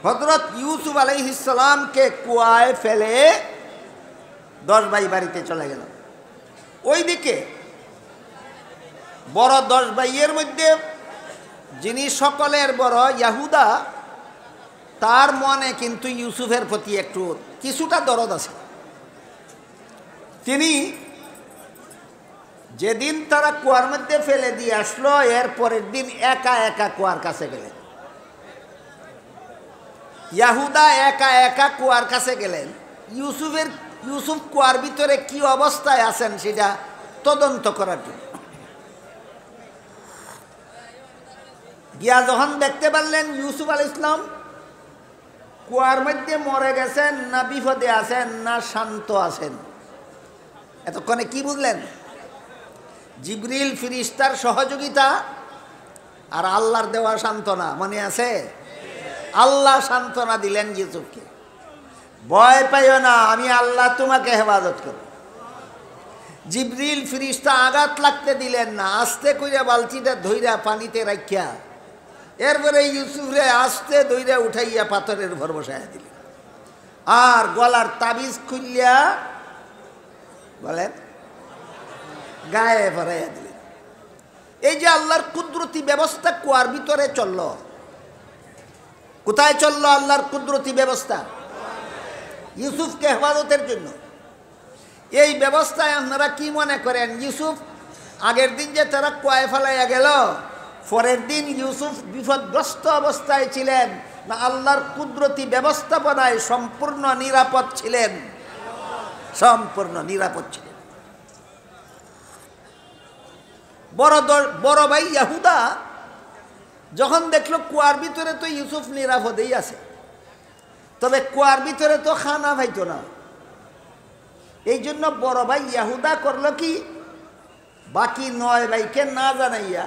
হযরত ইউসুফ আলাইহিস সালামকে কুয়ায় ফেলে 10 ভাই বাড়িতে চলে গেল। ওইদিকে বড় 10 ভাইয়ের মধ্যে যিনি সকলের বড় ইয়াহুদা, তার মনে কিন্তু ইউসুফের প্রতি একটু কিছুটা দরদ আছে। তিনি যেদিন তারা কুয়ার মধ্যে ফেলে দিয়ে আসলো, এর পরের দিন একা একা কুয়ার কাছে গেলেন। ইয়াহুদা একা একা কুয়ার কাছে গেলেন ইউসুফ কুয়ার ভিতরে কি অবস্থায় আছেন সেটা তদন্ত করার জন্য। গিয়া যখন দেখতে পারলেন ইউসুফ আলাইহিস সালাম কুয়ার মধ্যে মরে গেছেন, না বিপদে আছেন, না শান্ত আছেন, এতক্ষণে কি বুঝলেন? জিবরিল ফিরিস্তার সহযোগিতা আর আল্লাহর দেওয়া সান্ত্বনা মনে আছে? আল্লাহ সান্ত্বনা দিলেন ইউসুফকে, ভয় পাইও না, আমি আল্লাহ তোমাকে হেফাজত করব। জিবরিল ফিরিস্তা আঘাত লাগতে দিলেন না, আস্তে কইরা বালতিটা ধইরা পানিতে রাখিয়া এরপরে ইউসুফরে আস্তে ধইরা উঠাইয়া পাথরের উপর বসাইয়া দিলেন, আর গলার তাবিজ খুললিয়া বলেন গায়ে ভরাইয়া দিলেন। এই যে আল্লাহর কুদরতি ব্যবস্থা কুয়ার ভিতরে চলল, কোথায় চলল আল্লাহর কুদরতি ব্যবস্থা? ইউসুফকে হেফাজতের জন্য। এই ব্যবস্থায় আপনারা কি মনে করেন, ইউসুফ আগের দিন যে তারা কুয়ায় ফেলাইয়া গেল, পরের দিন ইউসুফ বিপদগ্রস্ত অবস্থায় ছিলেন, না আল্লাহর কুদরতি ব্যবস্থাপনায় সম্পূর্ণ নিরাপদ ছিলেন? সম্পূর্ণ নিরাপদ ছিলেন। বড় ভাই ইয়াহুদা যখন দেখলো কুয়ার ভিতরে তো ইউসুফ নিরাপদেই আছে, তবে কুয়ার ভিতরে তো খানা পাইতো না, এই জন্য বড় ভাই ইয়াহুদা করলো কি, বাকি 9 ভাইকে না জানাইয়া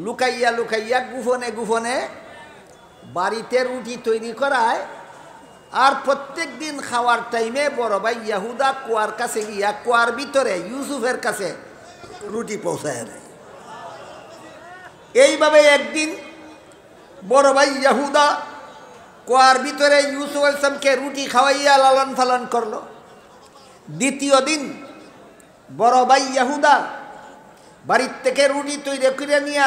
লুকাইয়া লুকাইয়া গোপনে গোপনে বাড়িতে রুটি তৈরি করায়, আর প্রত্যেক দিন খাওয়ার টাইমে বড় ভাই ইয়াহুদা কুয়ার কাছে গিয়া কুয়ার ভিতরে ইউসুফের কাছে রুটি পৌঁছায় দেয়। এইভাবে একদিন বড় ভাই ইয়াহুদা কুয়ার ভিতরে ইউসুফ আলাইহিস সালামকে রুটি খাওয়াইয়া লালন পালন করলো। দ্বিতীয় দিন বড় ভাই ইয়াহুদা বাড়ির থেকে রুটি তৈরি করে নিয়ে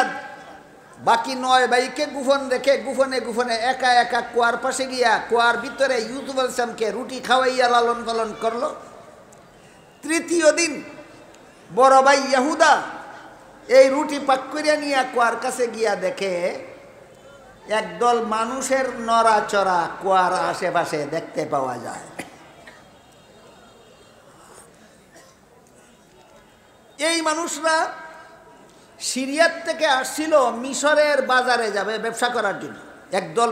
বাকি 9 ভাইকে গোপন রেখে গোপনে গোপনে একা একা কুয়ার পাশে গিয়া কুয়ার ভিতরে ইউসুফ আলাইহিস সালামকে রুটি খাওয়াইয়া লালন পালন করলো। তৃতীয় দিন বড় ভাই ইয়াহুদা এই রুটি পাক করে নিয়ে কুয়ার কাছে গিয়া দেখে একদল মানুষের নড়াচড়া কুয়ার আশেপাশে দেখতে পাওয়া যায়। এই মানুষরা সিরিয়ার থেকে আসছিল মিশরের বাজারে যাবে ব্যবসা করার জন্য। একদল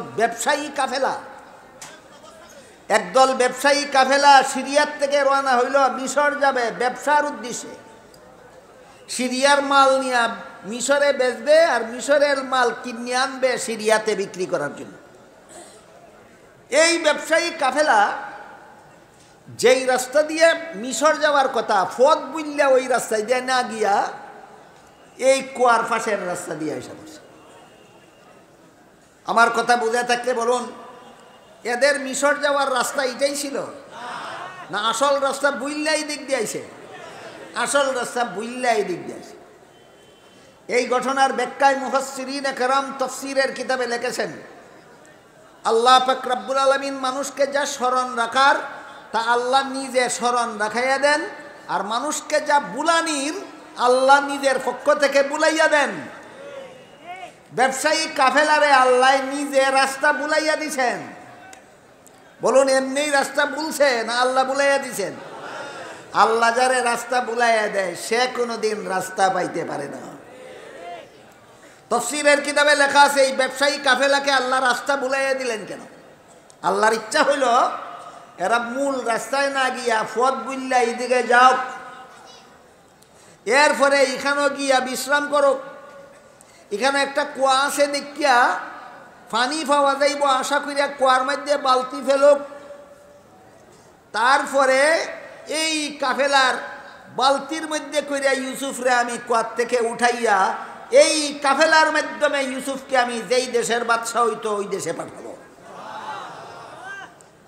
ব্যবসায়ী কাফেলা সিরিয়ার থেকে রওনা হইল, মিশর যাবে ব্যবসার উদ্দেশ্যে। সিরিয়ার মাল নিয়ে মিশরে বেচবে, আর মিশরের মাল কিনে আনবে সিরিয়াতে বিক্রি করার জন্য। এই ব্যবসায়ী কাফেলা যেই রাস্তা দিয়ে মিশর যাওয়ার কথা, ফদ বুঝলে ওই রাস্তায় দিয়ে না গিয়া এই কুয়ার পাশের রাস্তা দিয়ে এসে বসে। আমার কথা বুঝে থাকলে বলুন, এদের মিশর যাওয়ার রাস্তা এটাই ছিল, না আসল রাস্তা বুইল্লাই দিক দিয়ে আইছে? আসল রাস্তা বুইল্লাই দিক দিয়ে আইছে। এই ঘটনার ব্যাখ্যায় মুফাসসিরিন কেরাম তাফসীরের কিতাবে লিখেছেন, আল্লাহ পাক রব্বুল আলামিন মানুষকে যা স্মরণ রাখার তা আল্লাহ নিজে স্মরণ রাখাইয়া দেন, আর মানুষকে যা বুলানির আল্লাহ নিজের পক্ষ থেকে বুলাইয়া দেন। ব্যবসায়ী কাফেলারে আল্লাহ নিজে রাস্তা বুলাইয়া দিছেন। বলুন, এমনি রাস্তা বুলছে না আল্লাহ বুলাইয়া দিছেন? আল্লাহ যারে রাস্তা বুলাইয়া দেয় সে কোনোদিন রাস্তা পাইতে পারে না। তাফসীরের কিতাবে লেখা আছে, এই ব্যবসায়ী কাফেলাকে আল্লাহ রাস্তা বুলাইয়া দিলেন কেন? আল্লাহর ইচ্ছা হইল এরা মূল রাস্তায় না গিয়া ফদ বুল্লা এইদিকে যাও, এরপরে এখানেও গিয়া বিশ্রাম করো। এখানে একটা কুয়া আছে দেখিয়া পানি পাওয়া যাইব আশা করিয়া কুয়ার মধ্যে বালতি ফেলুক, তারপরে এই কাফেলার বালতির মধ্যে করিয়া ইউসুফরে আমি কুয়ার থেকে উঠাইয়া এই কাফেলার মাধ্যমে ইউসুফকে আমি যেই দেশের বাদশা হইতো ওই দেশে পাঠাবো।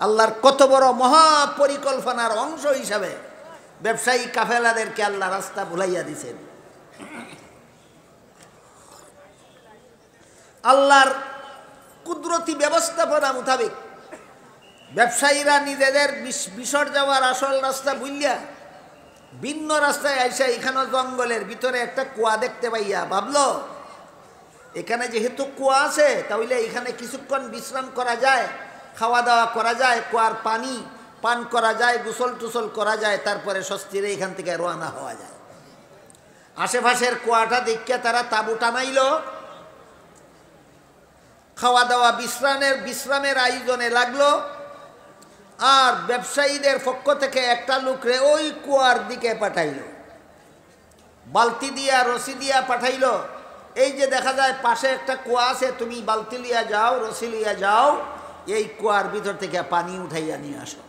আল্লাহর কত বড় মহা পরিকল্পনার অংশ হিসাবে ব্যবসায়ী কাফেলাদেরকে আল্লাহ রাস্তা ভুলাইয়া দিছেন। আল্লাহর কুদরতি ব্যবস্থাপনা মোতাবেক ব্যবসায়ীরা নিজেদের বিসর যাওয়ার আসল রাস্তা ভুলিয়া ভিন্ন রাস্তায় আইসা এখানে জঙ্গলের ভিতরে একটা কুয়া দেখতে পাইয়া ভাবলো এখানে যেহেতু কুয়া আছে তাহলে এখানে কিছুক্ষণ বিশ্রাম করা যায়, খাওয়া দাওয়া করা যায়, কুয়ার পানি পান করা যায়, গোসল টুসল করা যায়, তারপরে স্বস্তিরে এখান থেকে রওনা হওয়া যায়। আশেপাশের কুয়াটা দেখিয়া তারা তাঁবু টানাইল, খাওয়া দাওয়া বিশ্রামের আয়োজনে লাগলো। আর ব্যবসায়ীদের পক্ষ থেকে একটা লোকরে ওই কুয়ার দিকে পাঠাইল, বালতি দিয়া রশি দিয়া পাঠাইল। এই যে দেখা যায় পাশে একটা কুয়া আছে, তুমি বালতি লিয়া যাও, রশি লিয়া যাও, এই কুয়ার ভিতর থেকে পানি উঠাইয়া নিয়ে আসো।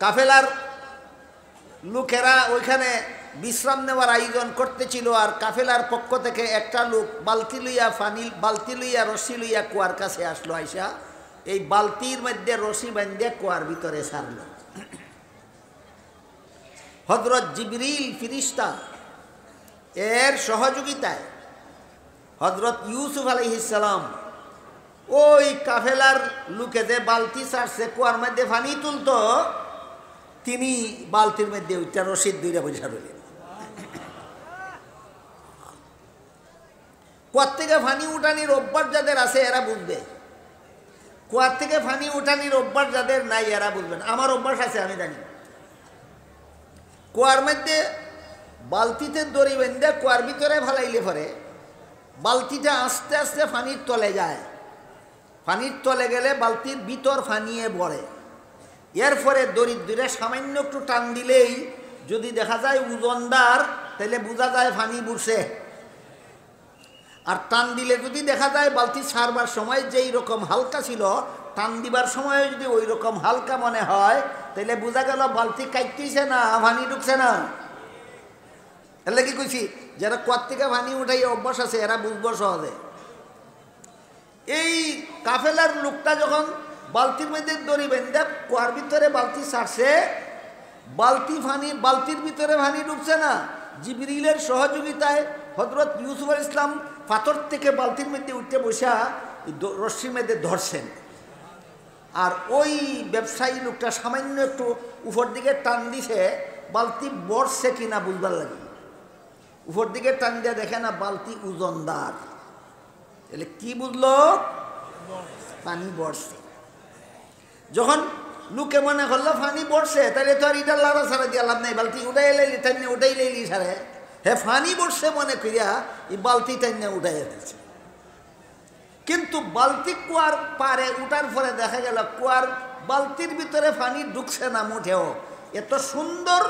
কাফেলার লোকেরা ওইখানে বিশ্রাম নেওয়ার আয়োজন করতেছিল, আর কাফেলার পক্ষ থেকে একটা লোক বালতি লইয়া রশি লইয়া কুয়ার কাছে আসলো। আইসা এই বালতির মধ্যে রশি বাঁধে কুয়ার ভিতরে ছাড়ল। হযরত জিবরিল ফিরিস্তা এর সহযোগিতায় হযরত ইউসুফ আলাইহিস সালাম ওই কাফেলার লোকে যে বালতি ছাড়ছে কুয়ার মধ্যে পানি তুলতো, তিনি বালতির মধ্যে ওইটা রশিদ দুইটা বৈশা রইলেন। কুয়ার থেকে পানি উঠানির অভ্যাস যাদের আছে এরা বুঝবে, কুয়ার থেকে পানি উঠানির অভ্যাস যাদের নাই এরা বুঝবেন। আমার অভ্যাস আছে, আমি জানি। কুয়ার মধ্যে বালতিতে দড়ি বেঁধে কুয়ার ভিতরে ফালাইলে পরে বালতিটা আস্তে আস্তে পানির তলে যায়। পানির তলে গেলে বালতির ভিতর ফানিয়ে পড়ে। এরপরে দরিদ্রে সামান্য একটু টান দিলেই যদি দেখা যায় ওজনদার, তাহলে বোঝা যায় পানি বুড়ছে। আর টান দিলে যদি দেখা যায় বালতি ছাড়বার সময় যেই রকম হালকা ছিল, টান দিবার সময় যদি ওই রকম হালকা মনে হয়, তাহলে বোঝা গেল বালতি কাটতেছে না, পানি ঢুকছে না। এলে কি কইছি, যারা কুয়ার থেকে পানি উঠাই অভ্যাস আছে এরা বুঝবো সহজে। এই কাফেলার লোকটা যখন বালতির মধ্যে দড়ি বেঁধে কুয়ার ভিতরে বালতি ছাড়ছে, বালতির ভিতরে পানি ঢুকছে না। জিবরিলের সহযোগিতায় হযরত ইউসুফ আলাইহিস সালাম পাথর থেকে বালতির মধ্যে উঠে বসা রশ্মির মধ্যে ধরছেন। আর ওই ব্যবসায়ী লোকটা সামান্য একটু উপর দিকে টান দিছে, বালতি বড়ছে কিনা বুঝবার লাগে। উপর দিকে টান দিয়ে দেখে না বালতি ওজনদার, তাহলে কি বুঝলো, পানি বড়ছে। যখন লোকে মনে করলো পানি বড়ছে, তাহলে তো আর এটা লাড়া ছাড়া দিয়ে লাভ নাই, বালতি উঠাই লাইলি টাইনে উঠাই লাইলি সারে, হ্যাঁ পানি বড়ছে মনে করিয়া এই বালতি টাইনে উঠাই ফেলছে। কিন্তু বালতি কুয়ার পারে উঠার পরে দেখা গেল কুয়ার বালতির ভিতরে পানি ঢুকছে না মোটেও। এত সুন্দর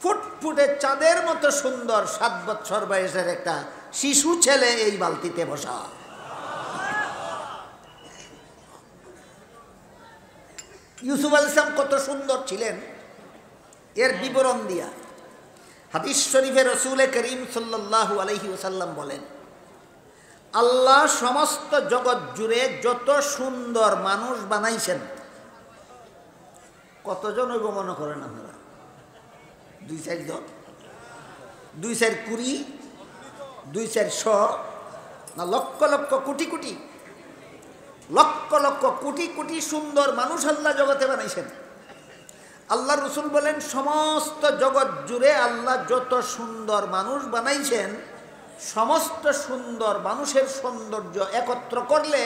ফুটফুটে চাঁদের মতো সুন্দর 7 বছর বয়সের একটা শিশু ছেলে এই বালতিতে বসা। ইউসুফ আলাইহিস সালাম কত সুন্দর ছিলেন এর বিবরণ দিয়া হাদিস শরীফে রাসূল করিম সাল্লাল্লাহু আলাইহি ওয়াসাল্লাম বলেন, আল্লাহ সমস্ত জগৎ জুড়ে যত সুন্দর মানুষ বানাইছেন, কতজন হইব মনে করেন আপনারা? 2-4 জন, 2-4 কুড়ি, 2-4 শ, না লক্ষ লক্ষ কোটি কোটি, লক্ষ লক্ষ কোটি কোটি সুন্দর মানুষ আল্লাহ জগতে বানাইছেন। আল্লাহ রসুল বলেন, সমস্ত জগৎ জুড়ে আল্লাহ যত সুন্দর মানুষ বানাইছেন, সমস্ত সুন্দর মানুষের সৌন্দর্য একত্র করলে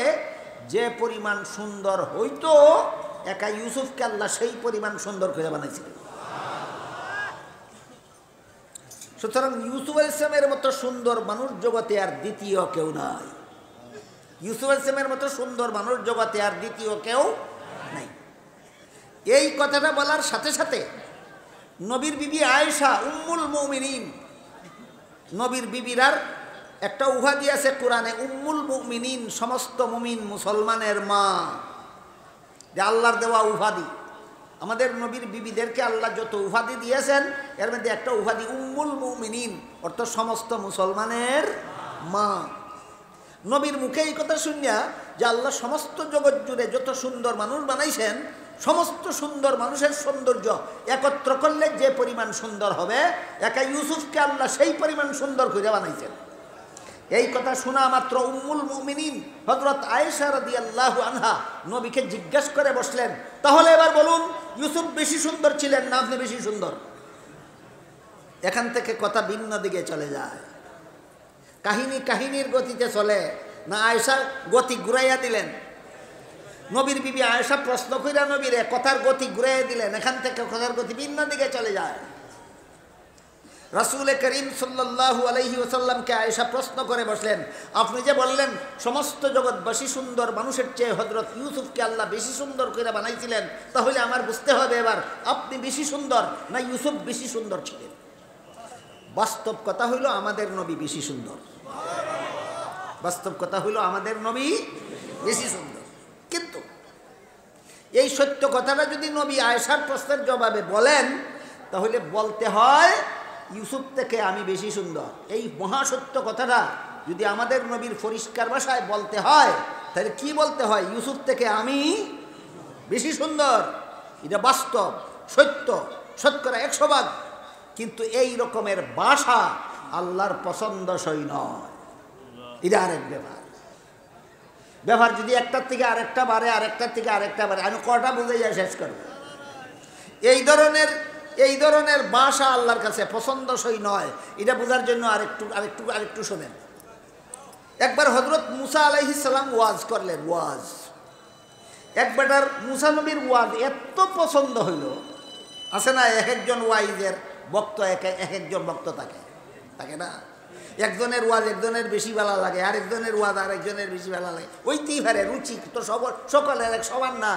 যে পরিমাণ সুন্দর হইতো, একা ইউসুফকে আল্লাহ সেই পরিমাণ সুন্দর করে বানাইছিলেন। সুতরাং ইউসুফ আলাইহিস সালামের মতো সুন্দর মানুষ জগতে আর দ্বিতীয় কেউ নাই। ইউসুফ আলাইহিস সালামের মতো সুন্দর মানুষ জগতে আর দ্বিতীয় কেউ নাই। এই কথাটা বলার সাথে সাথে নবীর বিবি আয়েশা উম্মুল মুমিনিন, নবীর বিবিরার একটা উপাধি আছে কোরআনে, উম্মুল মুমিনিন, সমস্ত মুমিন মুসলমানের মা, যে আল্লাহর দেওয়া উপাধি। আমাদের নবীর বিবিদেরকে আল্লাহ যত উপাধি দিয়েছেন এর মধ্যে একটা উপাধি উম্মুল মুমিনিন, অর্থাৎ সমস্ত মুসলমানের মা। নবীর মুখে এই কথা শুনিয়া যে আল্লাহ সমস্ত জগৎ জুড়ে যত সুন্দর মানুষ বানাইছেন, সমস্ত সুন্দর মানুষের সৌন্দর্য একত্র করলে যে পরিমাণ সুন্দর হবে, একা ইউসুফকে আল্লাহ সেই পরিমাণ সুন্দর করে বানাইছেন। এই কথা শোনা মাত্র উম্মুল মুমিনিন হযরত আয়েশা রাদিয়াল্লাহু আনহা নবীকে জিজ্ঞাসা করে বসলেন, তাহলে এবার বলুন ইউসুফ বেশি সুন্দর ছিলেন না আপনি বেশি সুন্দর? এখান থেকে কথা ভিন্ন দিকে চলে যায়। কাহিনীর গতিতে চলে না, আয়েশা গতি ঘুরাইয়া দিলেন। নবীর বিবি আয়েশা প্রশ্ন কইরা নবীরে কথার গতি ঘুরাইয়া দিলেন, এখান থেকে কথার গতি ভিন্ন দিকে চলে যায়। রাসূল করিম সাল্লাল্লাহু আলাইহি ওয়াসাল্লামকে আয়েশা প্রশ্ন করে বসলেন, আপনি যে বললেন সমস্ত জগৎবাসী সুন্দর মানুষের চেয়ে হযরত ইউসুফকে আল্লাহ বেশি সুন্দর করে বানাইছিলেন, তাহলে আমার বুঝতে হবে এবার আপনি বেশি সুন্দর না ইউসুফ বেশি সুন্দর ছিলেন? বাস্তব কথা হইল আমাদের নবী বেশি সুন্দর। বাস্তব কথা হইল আমাদের নবী বেশি সুন্দর। কিন্তু এই সত্য কথাটা যদি নবী আয়েশার প্রশ্নের জবাবে বলেন, তাহলে বলতে হয় ইউসুফ থেকে আমি বেশি সুন্দর। এই মহাসত্য কথাটা যদি আমাদের নবীর পরিষ্কার ভাষায় বলতে হয়, তাহলে কি বলতে হয়? ইউসুফ থেকে আমি বেশি সুন্দর। এটা বাস্তব, সত্য, শতকরা 100%। কিন্তু এই রকমের ভাষা আল্লাহর পছন্দসই নয়। এটা আরেক ব্যাপার যদি একটার থেকে আরেকটা বাড়ে, আরেকটার থেকে আরেকটা বাড়ে, আমি কটা বুঝে যা শেষ করব। এই ধরনের ভাষা আল্লাহর কাছে পছন্দসই নয়। এটা বোঝার জন্য আরেকটু শোনেন। একবার হযরত মুসা আলাইহিস সালাম ওয়াজ করলেন। একবার মুসা নবীর ওয়াজ এত পছন্দ হইল, আছে না এক একজন ওয়াইজের বক্ত এক একজন বক্ত থাকে না, একজনের ওয়াজ একজনের বেশি ভালো লাগে, আরেকজনের ওয়াজ আরেকজনের বেশি ভালো লাগে। ওইতেই পারে, রুচি তো সকলের এক সমান না।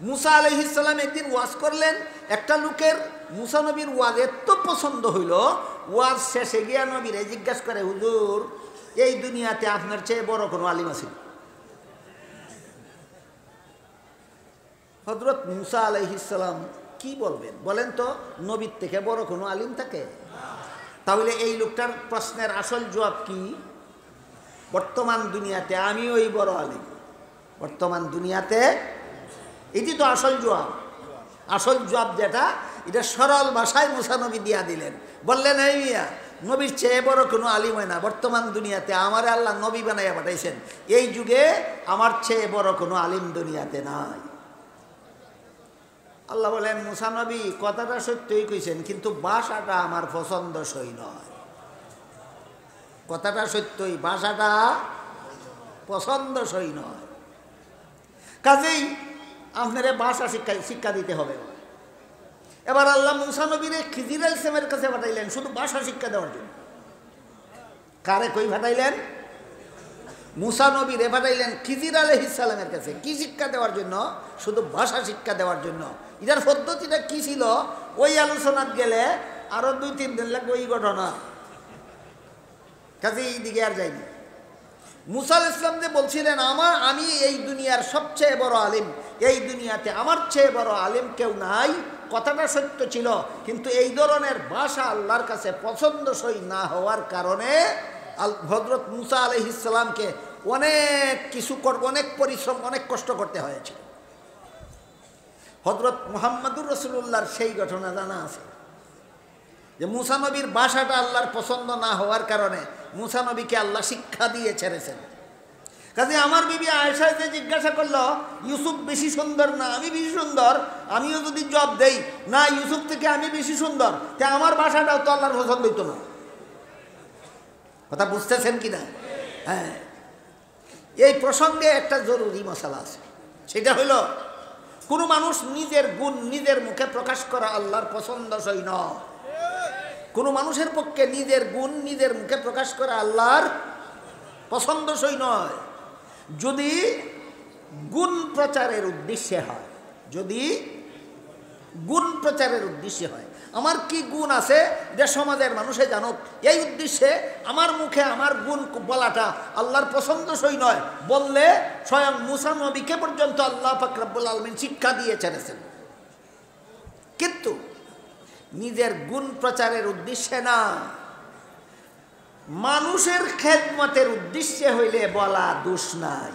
মুসা আলাইহিস সালাম একদিন ওয়াজ করলেন, একটা লোকের মুসা নবীর ওয়াজ এত পছন্দ হইল, ওয়াজ শেষে গিয়া নবীরে জিজ্ঞাসা করে, হুজুর এই দুনিয়াতে আপনার চেয়ে বড় কোনো আলিম আছে? হযরত মুসা আলাইহিস সালাম কি বলবেন বলেন তো? নবীর থেকে বড় কোনো আলিম থাকে? তাহলে এই লোকটার প্রশ্নের আসল জবাব কি? বর্তমান দুনিয়াতে আমি ওই বড় আলিম। বর্তমান দুনিয়াতে এটি তো আসল জবাব। আসল জবাব যেটা, এটা সরল ভাষায় মুসা নবী দিয়া দিলেন। বললেন, এই মিয়া, নবীর চেয়ে বড় কোনো আলিম হয় না। বর্তমান দুনিয়াতে আমার আল্লাহ নবী বানাইয়া পাঠাইছেন, এই যুগে আমার চেয়ে বড় কোনো আলিম দুনিয়াতে নাই। আল্লাহ বলেন, মুসা নবী কথাটা সত্যই কইছেন, কিন্তু ভাষাটা আমার পছন্দসই নয়। কথাটা সত্যই, ভাষাটা পছন্দসই নয়। কাজেই আপনারে ভাষা শিক্ষা দিতে হবে। এবার আল্লাহ মুসা নবীরে খিজির আলাইহিস সালামের কাছে পাঠাইলেন শুধু ভাষা শিক্ষা দেওয়ার জন্য। কারে কই পাঠাইলেন? মুসা নবীরে পাঠাইলেন খিজির আলাইহিস সালামের কাছে। কি শিক্ষা দেওয়ার জন্য? শুধু ভাষা শিক্ষা দেওয়ার জন্য। এটার পদ্ধতিটা কি ছিল ওই আলোচনাত গেলে আরো 2-3 দিন লাগবে ওই ঘটনা। কাজে এই দিকে আর যাইনি। মুসা আলাইহিস সালাম যে বলছিলেন আমি এই দুনিয়ার সবচেয়ে বড় আলিম, এই দুনিয়াতে আমার চেয়ে বড় আলিম কেউ নাই, কথাটা সত্য ছিল। কিন্তু এই ধরনের ভাষা আল্লাহর কাছে পছন্দসই না হওয়ার কারণে হযরত মুসা আলাইহিস সালামকে অনেক পরিশ্রম, অনেক কষ্ট করতে হয়েছে। হযরত মুহাম্মদুর রাসূলুল্লাহর সেই ঘটনা জানা আছে যে মুসা নবীর ভাষাটা আল্লাহর পছন্দ না হওয়ার কারণে মুসা নবীকে আল্লাহ শিক্ষা দিয়ে ছেড়েছেন। কাজে আমার বিবি আয়েশা যে জিজ্ঞাসা করলো ইউসুফ বেশি সুন্দর না আমি বেশি সুন্দর, আমিও যদি জবাব দেই না ইউসুফ থেকে আমি বেশি সুন্দর, তা আমার ভাষাটাও তো আল্লাহর পছন্দ হইতো না। কথা বুঝতেছেন কিনা? হ্যাঁ, এই প্রসঙ্গে একটা জরুরি মশালা আছে। সেটা হলো, কোনো মানুষ নিজের গুণ নিজের মুখে প্রকাশ করা আল্লাহর পছন্দসই নয়। কোনো মানুষের পক্ষে নিজের গুণ নিজের মুখে প্রকাশ করা আল্লাহর পছন্দসই নয়। যদি গুণ প্রচারের উদ্দেশ্যে হয়, যদি গুণ প্রচারের উদ্দেশ্যে হয়, আমার কি গুণ আছে যে সমাজের মানুষে জানুক, এই উদ্দেশ্যে আমার মুখে আমার গুণ বলাটা আল্লাহর পছন্দসই নয়। বললে স্বয়ং মুসা নবীকে পর্যন্ত আল্লাহ পাক রব্বুল আলামিন শিক্ষা দিয়ে ছেড়েছেন। কিন্তু নিজের গুণ প্রচারের উদ্দেশ্যে না, মানুষের খেদমতের উদ্দেশ্যে হইলে বলা দোষ নাই।